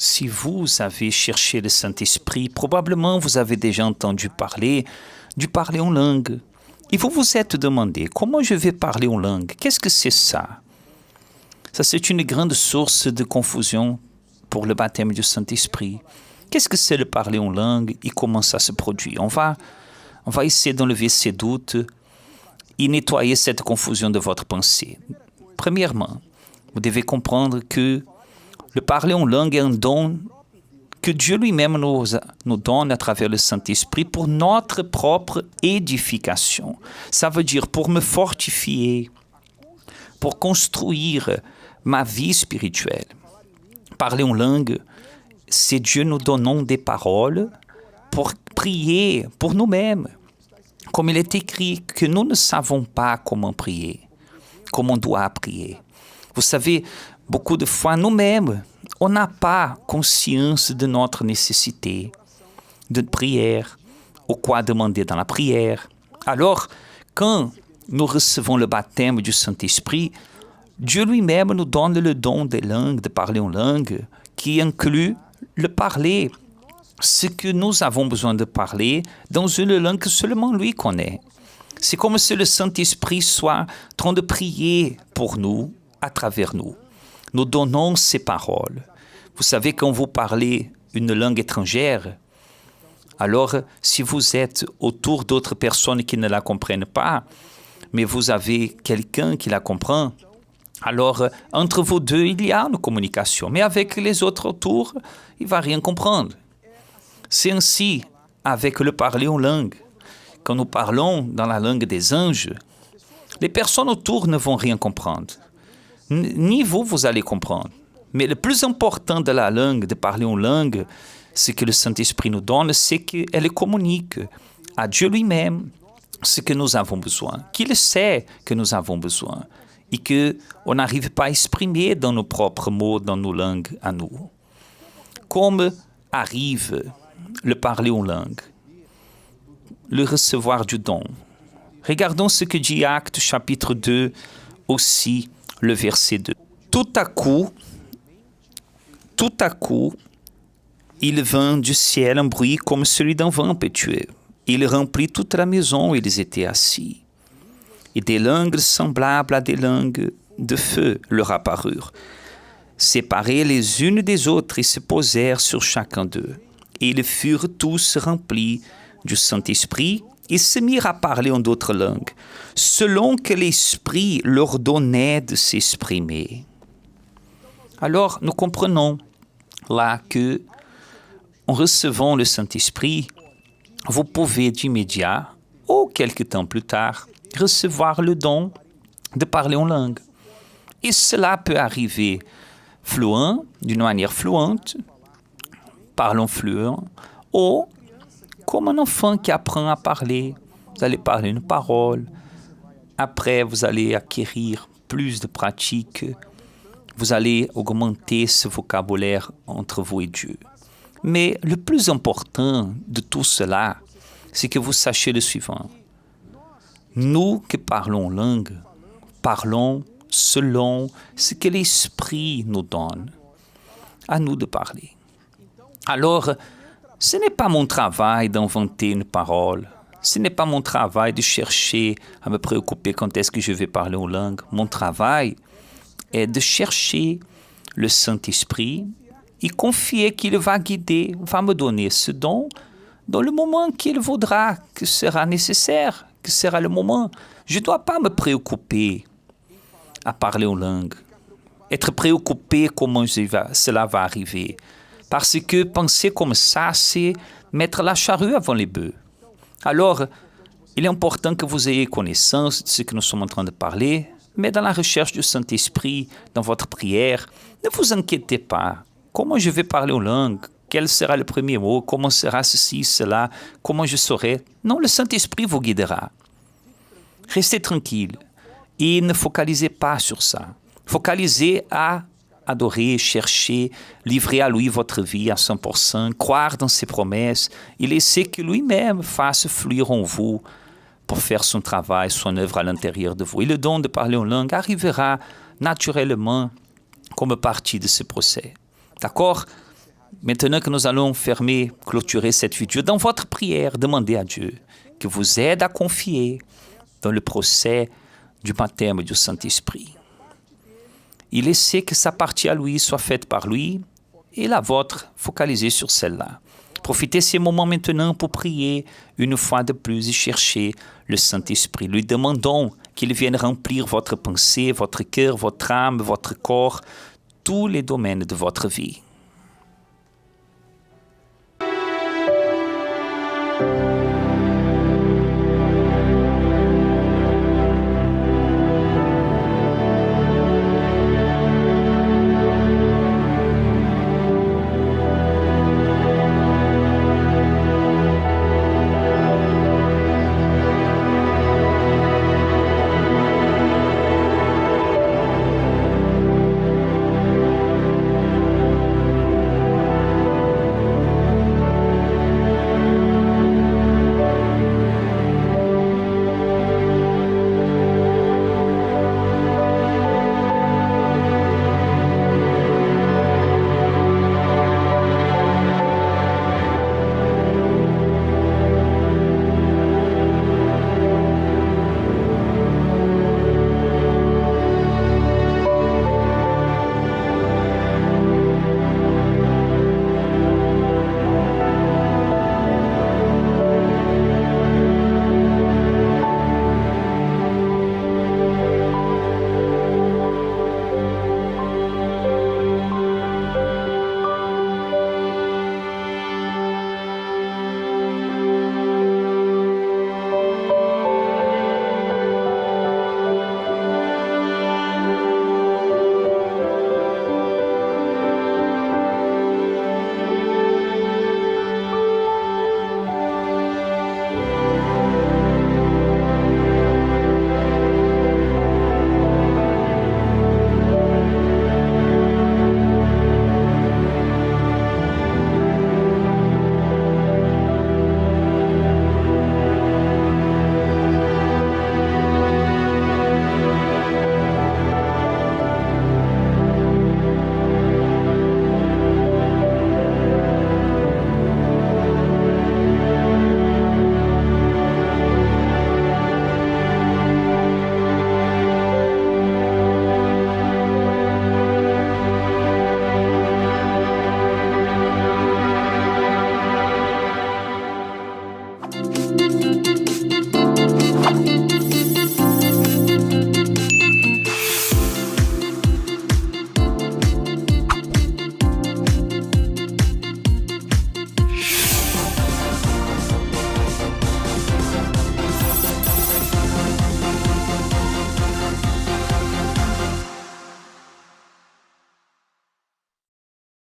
Si vous avez cherché le Saint-Esprit, probablement vous avez déjà entendu parler du parler en langue. Et vous vous êtes demandé, comment je vais parler en langue? Qu'est-ce que c'est ça? Ça, c'est une grande source de confusion pour le baptême du Saint-Esprit. Qu'est-ce que c'est le parler en langue et comment ça se produit? On va essayer d'enlever ces doutes et nettoyer cette confusion de votre pensée. Premièrement, vous devez comprendre que le parler en langue est un don que Dieu lui-même nous donne à travers le Saint-Esprit pour notre propre édification. Ça veut dire pour me fortifier, pour construire ma vie spirituelle. Parler en langue, c'est Dieu nous donnant des paroles pour prier pour nous-mêmes. Comme il est écrit que nous ne savons pas comment prier, comment on doit prier. Vous savez, beaucoup de fois nous-mêmes, on n'a pas conscience de notre nécessité de prière, ou quoi demander dans la prière. Alors, quand nous recevons le baptême du Saint-Esprit, Dieu lui-même nous donne le don des langues, de parler en langue, qui inclut le parler, ce que nous avons besoin de parler dans une langue que seulement lui connaît. C'est comme si le Saint-Esprit soit en train de prier pour nous, à travers nous. Nous donnons ces paroles. Vous savez, quand vous parlez une langue étrangère, alors si vous êtes autour d'autres personnes qui ne la comprennent pas, mais vous avez quelqu'un qui la comprend, alors entre vous deux, il y a une communication. Mais avec les autres autour, il ne va rien comprendre. C'est ainsi avec le parler en langue. Quand nous parlons dans la langue des anges, les personnes autour ne vont rien comprendre. Ni vous allez comprendre. Mais le plus important de la langue, de parler en langue, ce que le Saint-Esprit nous donne, c'est qu'elle communique à Dieu lui-même ce que nous avons besoin, qu'il sait que nous avons besoin et qu'on n'arrive pas à exprimer dans nos propres mots, dans nos langues à nous. Comme arrive le parler en langue, le recevoir du don. Regardons ce que dit Actes chapitre 2, aussi le verset 2. Tout à coup, il vint du ciel un bruit comme celui d'un vent impétueux. Il remplit toute la maison où ils étaient assis. Et des langues semblables à des langues de feu leur apparurent, séparées les unes des autres et se posèrent sur chacun d'eux. Et ils furent tous remplis du Saint-Esprit et se mirent à parler en d'autres langues, selon que l'Esprit leur donnait de s'exprimer. Alors, nous comprenons là que, en recevant le Saint-Esprit, vous pouvez d'immédiat, ou quelque temps plus tard, recevoir le don de parler en langue. Et cela peut arriver fluent, d'une manière fluente, parlant fluent, ou comme un enfant qui apprend à parler. Vous allez parler une parole, après vous allez acquérir plus de pratique, vous allez augmenter ce vocabulaire entre vous et Dieu. Mais le plus important de tout cela, c'est que vous sachiez le suivant. Nous qui parlons en langue, parlons selon ce que l'Esprit nous donne. À nous de parler. Alors, ce n'est pas mon travail d'inventer une parole. Ce n'est pas mon travail de chercher à me préoccuper quand est-ce que je vais parler en langue. Mon travail est de chercher le Saint-Esprit et confier qu'il va guider, va me donner ce don dans le moment qu'il voudra, que sera nécessaire, que sera le moment. Je ne dois pas me préoccuper à parler en langue. Être préoccupé comment cela va arriver. Parce que penser comme ça, c'est mettre la charrue avant les bœufs. Alors, il est important que vous ayez connaissance de ce que nous sommes en train de parler, mais dans la recherche du Saint-Esprit, dans votre prière, ne vous inquiétez pas. Comment je vais parler en langue? Quel sera le premier mot? Comment sera ceci, cela? Comment je saurai? Non, le Saint-Esprit vous guidera. Restez tranquille et ne focalisez pas sur ça. Focalisez à adorer, chercher, livrer à lui votre vie à 100%, croire dans ses promesses et laisser que lui-même fasse fluir en vous pour faire son travail, son œuvre à l'intérieur de vous. Et le don de parler en langue arrivera naturellement comme partie de ce procès. D'accord? Maintenant que nous allons clôturer cette vidéo, dans votre prière, demandez à Dieu que vous aide à confier dans le procès du baptême du Saint-Esprit. Et laissez que sa partie à lui soit faite par lui et la vôtre focalisée sur celle-là. Profitez de ces moments maintenant pour prier une fois de plus et chercher le Saint-Esprit. Lui demandons qu'il vienne remplir votre pensée, votre cœur, votre âme, votre corps, tous les domaines de votre vie.